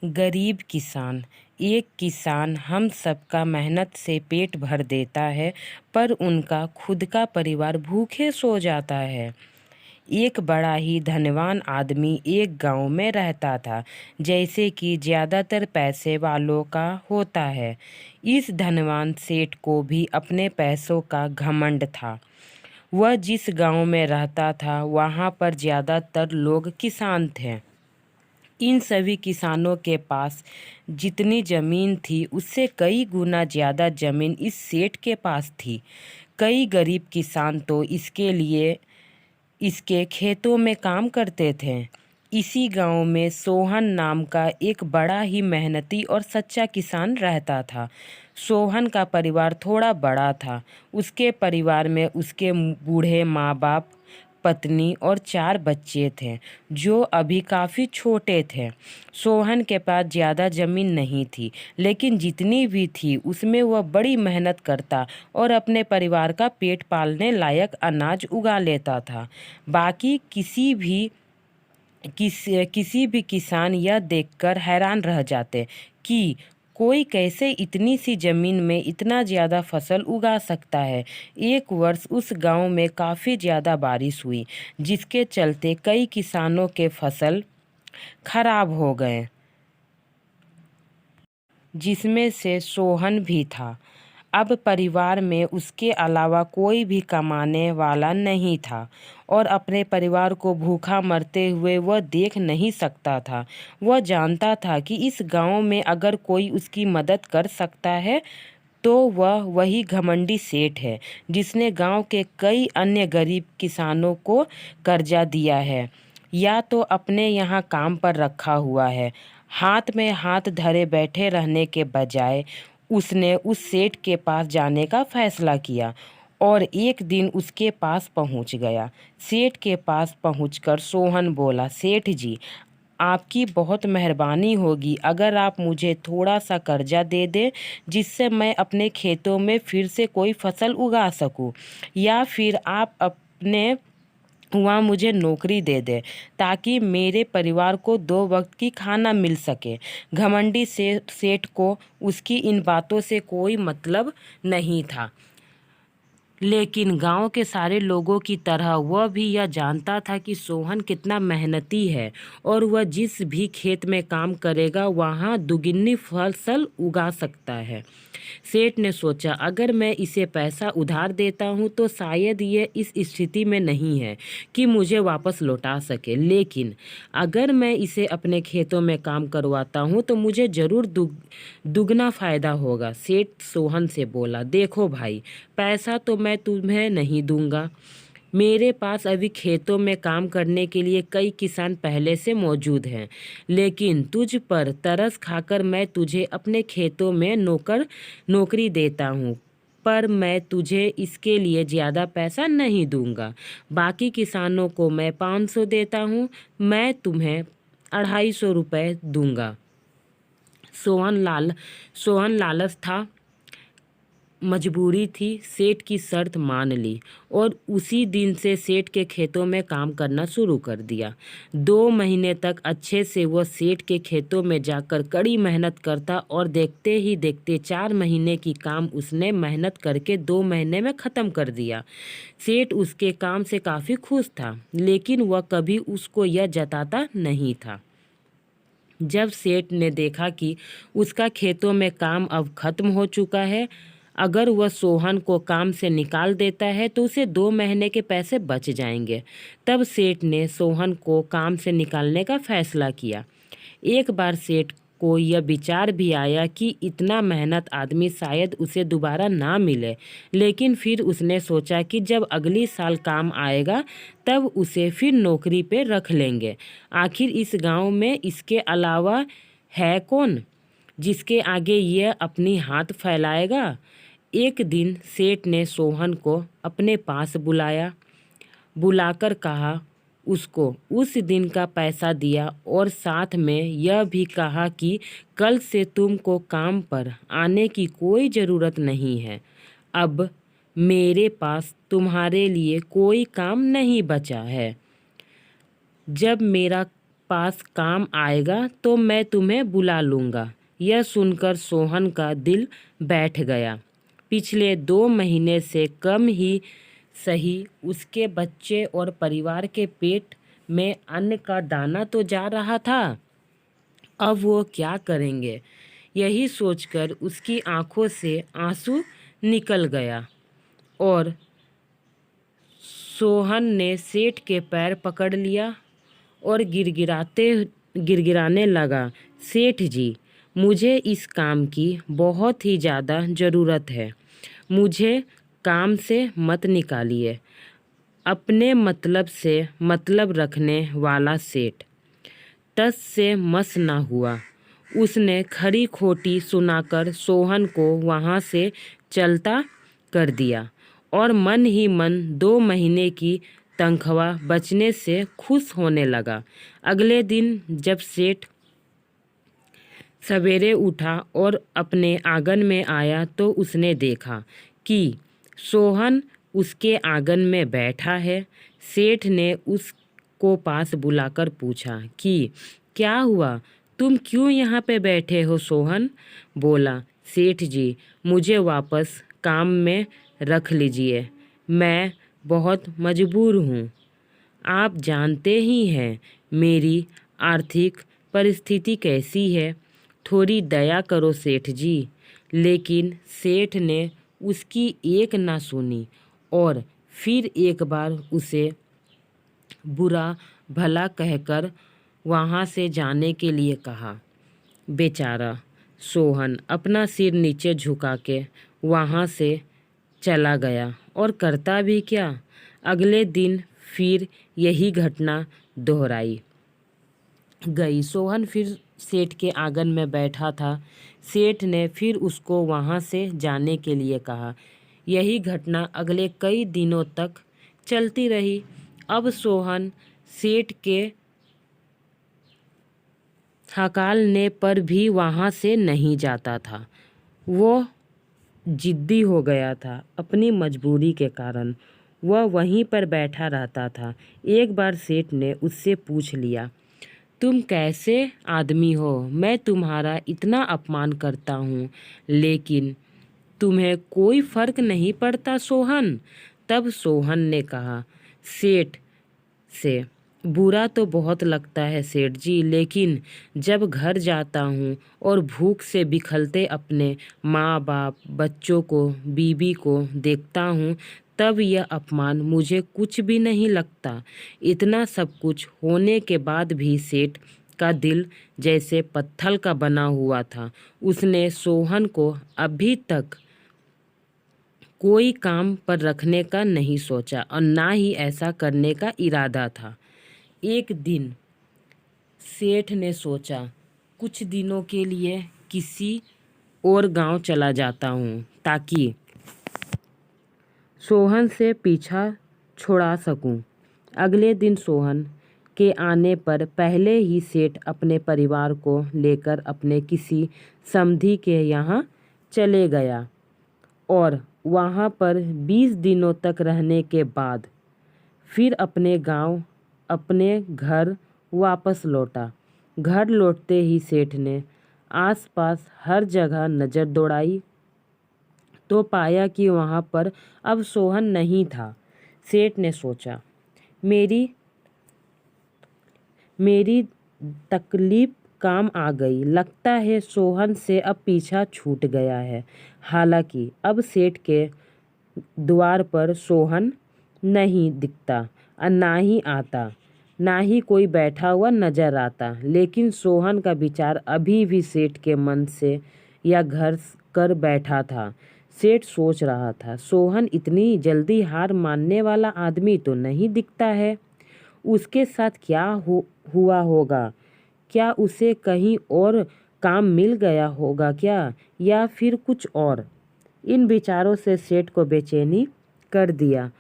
गरीब किसान। एक किसान हम सबका मेहनत से पेट भर देता है, पर उनका खुद का परिवार भूखे सो जाता है। एक बड़ा ही धनवान आदमी एक गांव में रहता था, जैसे कि ज़्यादातर पैसे वालों का होता है। इस धनवान सेठ को भी अपने पैसों का घमंड था। वह जिस गांव में रहता था, वहां पर ज़्यादातर लोग किसान थे। इन सभी किसानों के पास जितनी जमीन थी, उससे कई गुना ज़्यादा जमीन इस सेठ के पास थी। कई गरीब किसान तो इसके लिए इसके खेतों में काम करते थे। इसी गांव में सोहन नाम का एक बड़ा ही मेहनती और सच्चा किसान रहता था। सोहन का परिवार थोड़ा बड़ा था। उसके परिवार में उसके बूढ़े माँ बाप, पत्नी और 4 बच्चे थे, जो अभी काफ़ी छोटे थे। सोहन के पास ज़्यादा ज़मीन नहीं थी, लेकिन जितनी भी थी उसमें वह बड़ी मेहनत करता और अपने परिवार का पेट पालने लायक अनाज उगा लेता था। बाकी किसी भी किसान यह देखकर हैरान रह जाते कि कोई कैसे इतनी सी जमीन में इतना ज़्यादा फसल उगा सकता है। एक वर्ष उस गांव में काफ़ी ज़्यादा बारिश हुई, जिसके चलते कई किसानों के फसल खराब हो गए, जिसमें से सोहन भी था। अब परिवार में उसके अलावा कोई भी कमाने वाला नहीं था और अपने परिवार को भूखा मरते हुए वह देख नहीं सकता था। वह जानता था कि इस गांव में अगर कोई उसकी मदद कर सकता है तो वह वही घमंडी सेठ है, जिसने गांव के कई अन्य गरीब किसानों को कर्जा दिया है या तो अपने यहाँ काम पर रखा हुआ है। हाथ में हाथ धरे बैठे रहने के बजाय उसने उस सेठ के पास जाने का फैसला किया और एक दिन उसके पास पहुंच गया। सेठ के पास पहुंचकर सोहन बोला, सेठ जी, आपकी बहुत मेहरबानी होगी अगर आप मुझे थोड़ा सा कर्जा दे दें, जिससे मैं अपने खेतों में फिर से कोई फसल उगा सकूं, या फिर आप अपने वहाँ मुझे नौकरी दे दे, ताकि मेरे परिवार को 2 वक्त की खाना मिल सके। घमंडी से सेठ को उसकी इन बातों से कोई मतलब नहीं था, लेकिन गांव के सारे लोगों की तरह वह भी यह जानता था कि सोहन कितना मेहनती है और वह जिस भी खेत में काम करेगा वहाँ दुगनी फसल उगा सकता है। सेठ ने सोचा, अगर मैं इसे पैसा उधार देता हूँ तो शायद ये इस स्थिति में नहीं है कि मुझे वापस लौटा सके, लेकिन अगर मैं इसे अपने खेतों में काम करवाता हूँ तो मुझे ज़रूर दुगना फ़ायदा होगा। सेठ सोहन से बोला, देखो भाई, पैसा तो मैं तुम्हें नहीं दूंगा। मेरे पास अभी खेतों में काम करने के लिए कई किसान पहले से मौजूद हैं, लेकिन तुझ पर तरस खाकर मैं तुझे अपने खेतों में नौकरी देता हूँ, पर मैं तुझे इसके लिए ज़्यादा पैसा नहीं दूंगा। बाकी किसानों को मैं 500 देता हूँ, मैं तुम्हें 250 रुपये दूंगा। सोहन लालच था, मजबूरी थी, सेठ की शर्त मान ली और उसी दिन से सेठ के खेतों में काम करना शुरू कर दिया। 2 महीने तक अच्छे से वह सेठ के खेतों में जाकर कड़ी मेहनत करता और देखते ही देखते 4 महीने की काम उसने मेहनत करके 2 महीने में ख़त्म कर दिया। सेठ उसके काम से काफ़ी खुश था, लेकिन वह कभी उसको यह जताता नहीं था। जब सेठ ने देखा कि उसका खेतों में काम अब खत्म हो चुका है, अगर वह सोहन को काम से निकाल देता है तो उसे 2 महीने के पैसे बच जाएंगे। तब सेठ ने सोहन को काम से निकालने का फैसला किया। एक बार सेठ को यह विचार भी आया कि इतना मेहनत आदमी शायद उसे दोबारा ना मिले, लेकिन फिर उसने सोचा कि जब अगली साल काम आएगा तब उसे फिर नौकरी पे रख लेंगे। आखिर इस गांव में इसके अलावा है कौन जिसके आगे यह अपनी हाथ फैलाएगा। एक दिन सेठ ने सोहन को अपने पास बुलाकर कहा, उसको उस दिन का पैसा दिया और साथ में यह भी कहा कि कल से तुमको काम पर आने की कोई ज़रूरत नहीं है। अब मेरे पास तुम्हारे लिए कोई काम नहीं बचा है। जब मेरा पास काम आएगा तो मैं तुम्हें बुला लूँगा। यह सुनकर सोहन का दिल बैठ गया। पिछले 2 महीने से कम ही सही उसके बच्चे और परिवार के पेट में अन्न का दाना तो जा रहा था। अब वो क्या करेंगे? यही सोचकर उसकी आंखों से आंसू निकल गया और सोहन ने सेठ के पैर पकड़ लिया और गिड़गिड़ाने लगा। सेठ जी, मुझे इस काम की बहुत ही ज़्यादा ज़रूरत है। मुझे काम से मत निकालिए। अपने मतलब से मतलब रखने वाला सेठ टस से मस ना हुआ। उसने खरी खोटी सुनाकर सोहन को वहाँ से चलता कर दिया और मन ही मन 2 महीने की तनख्वाह बचने से खुश होने लगा। अगले दिन जब सेठ सवेरे उठा और अपने आंगन में आया तो उसने देखा कि सोहन उसके आंगन में बैठा है। सेठ ने उसको पास बुलाकर पूछा कि क्या हुआ, तुम क्यों यहाँ पे बैठे हो? सोहन बोला, सेठ जी, मुझे वापस काम में रख लीजिए। मैं बहुत मजबूर हूँ। आप जानते ही हैं मेरी आर्थिक परिस्थिति कैसी है। थोड़ी दया करो सेठ जी। लेकिन सेठ ने उसकी एक ना सुनी और फिर एक बार उसे बुरा भला कहकर वहाँ से जाने के लिए कहा। बेचारा सोहन अपना सिर नीचे झुका के वहाँ से चला गया और करता भी क्या। अगले दिन फिर यही घटना दोहराई गई। सोहन फिर सेठ के आंगन में बैठा था। सेठ ने फिर उसको वहाँ से जाने के लिए कहा। यही घटना अगले कई दिनों तक चलती रही। अब सोहन सेठ के हकालने पर भी वहाँ से नहीं जाता था। वो जिद्दी हो गया था। अपनी मजबूरी के कारण वह वहीं पर बैठा रहता था। एक बार सेठ ने उससे पूछ लिया, तुम कैसे आदमी हो? मैं तुम्हारा इतना अपमान करता हूँ लेकिन तुम्हें कोई फर्क नहीं पड़ता सोहन। तब सोहन ने कहा, सेठ से बुरा तो बहुत लगता है सेठ जी, लेकिन जब घर जाता हूँ और भूख से बिखलते अपने माँ बाप, बच्चों को, बीबी को देखता हूँ तब यह अपमान मुझे कुछ भी नहीं लगता। इतना सब कुछ होने के बाद भी सेठ का दिल जैसे पत्थर का बना हुआ था। उसने सोहन को अभी तक कोई काम पर रखने का नहीं सोचा और ना ही ऐसा करने का इरादा था। एक दिन सेठ ने सोचा, कुछ दिनों के लिए किसी और गांव चला जाता हूँ ताकि सोहन से पीछा छुड़ा सकूं। अगले दिन सोहन के आने पर पहले ही सेठ अपने परिवार को लेकर अपने किसी समधी के यहाँ चले गया और वहाँ पर 20 दिनों तक रहने के बाद फिर अपने गांव, अपने घर वापस लौटा। घर लौटते ही सेठ ने आसपास हर जगह नज़र दौड़ाई तो पाया कि वहाँ पर अब सोहन नहीं था। सेठ ने सोचा, मेरी तकलीफ काम आ गई। लगता है सोहन से अब पीछा छूट गया है। हालांकि अब सेठ के द्वार पर सोहन नहीं दिखता और ना ही आता, ना ही कोई बैठा हुआ नजर आता। लेकिन सोहन का विचार अभी भी सेठ के मन से या घर कर बैठा था। सेठ सोच रहा था, सोहन इतनी जल्दी हार मानने वाला आदमी तो नहीं दिखता है। उसके साथ क्या हुआ होगा? क्या उसे कहीं और काम मिल गया होगा क्या, या फिर कुछ और? इन विचारों से सेठ को बेचैनी कर दिया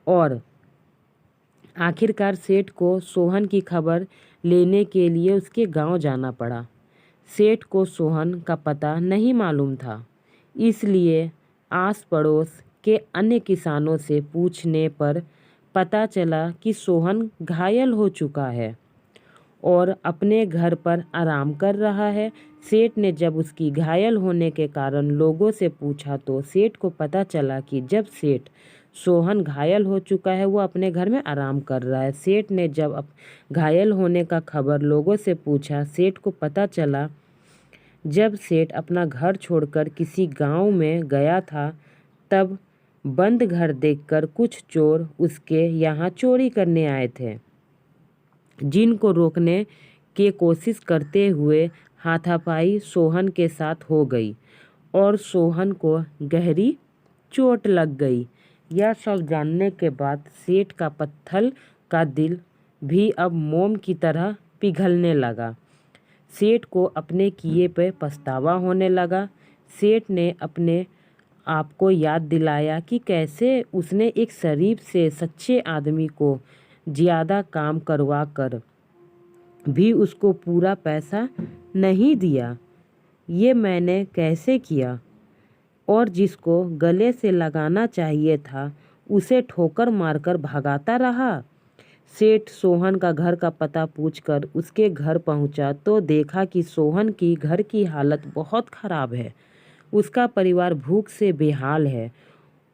और आखिरकार सेठ को सोहन की खबर लेने के लिए उसके गांव जाना पड़ा। सेठ को सोहन का पता नहीं मालूम था, इसलिए आस पड़ोस के अन्य किसानों से पूछने पर पता चला कि सोहन घायल हो चुका है और अपने घर पर आराम कर रहा है। सेठ ने जब उसकी घायल होने के कारण लोगों से पूछा तो सेठ को पता चला कि जब सेठ सोहन घायल हो चुका है वो अपने घर में आराम कर रहा है। सेठ ने जब घायल होने का खबर लोगों से पूछा, सेठ को पता चला जब सेठ अपना घर छोड़कर किसी गांव में गया था तब बंद घर देखकर कुछ चोर उसके यहाँ चोरी करने आए थे, जिनको रोकने की कोशिश करते हुए हाथापाई सोहन के साथ हो गई और सोहन को गहरी चोट लग गई। यह सब जानने के बाद सेठ का पत्थर का दिल भी अब मोम की तरह पिघलने लगा। सेठ को अपने किए पे पछतावा होने लगा। सेठ ने अपने आप को याद दिलाया कि कैसे उसने एक शरीफ से सच्चे आदमी को ज़्यादा काम करवा कर भी उसको पूरा पैसा नहीं दिया। ये मैंने कैसे किया? और जिसको गले से लगाना चाहिए था उसे ठोकर मारकर भगाता रहा। सेठ सोहन का घर का पता पूछकर उसके घर पहुंचा तो देखा कि सोहन की घर की हालत बहुत ख़राब है। उसका परिवार भूख से बेहाल है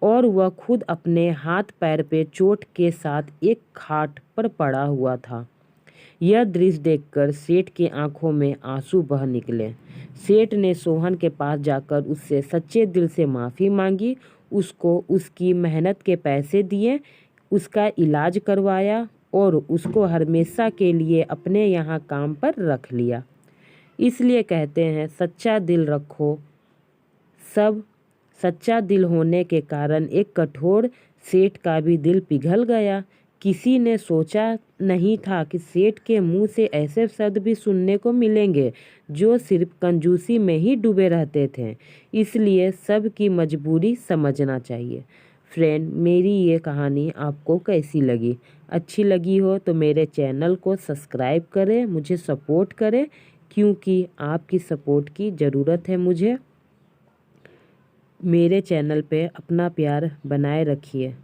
और वह खुद अपने हाथ पैर पे चोट के साथ एक खाट पर पड़ा हुआ था। यह दृश्य देखकर सेठ की आंखों में आंसू बह निकले। सेठ ने सोहन के पास जाकर उससे सच्चे दिल से माफ़ी मांगी, उसको उसकी मेहनत के पैसे दिए, उसका इलाज करवाया और उसको हमेशा के लिए अपने यहाँ काम पर रख लिया। इसलिए कहते हैं सच्चा दिल रखो। सब सच्चा दिल होने के कारण एक कठोर सेठ का भी दिल पिघल गया। किसी ने सोचा नहीं था कि सेठ के मुंह से ऐसे शब्द भी सुनने को मिलेंगे जो सिर्फ कंजूसी में ही डूबे रहते थे। इसलिए सबकी मजबूरी समझना चाहिए। फ्रेंड, मेरी ये कहानी आपको कैसी लगी? अच्छी लगी हो तो मेरे चैनल को सब्सक्राइब करें, मुझे सपोर्ट करें, क्योंकि आपकी सपोर्ट की ज़रूरत है मुझे। मेरे चैनल पे अपना प्यार बनाए रखिए।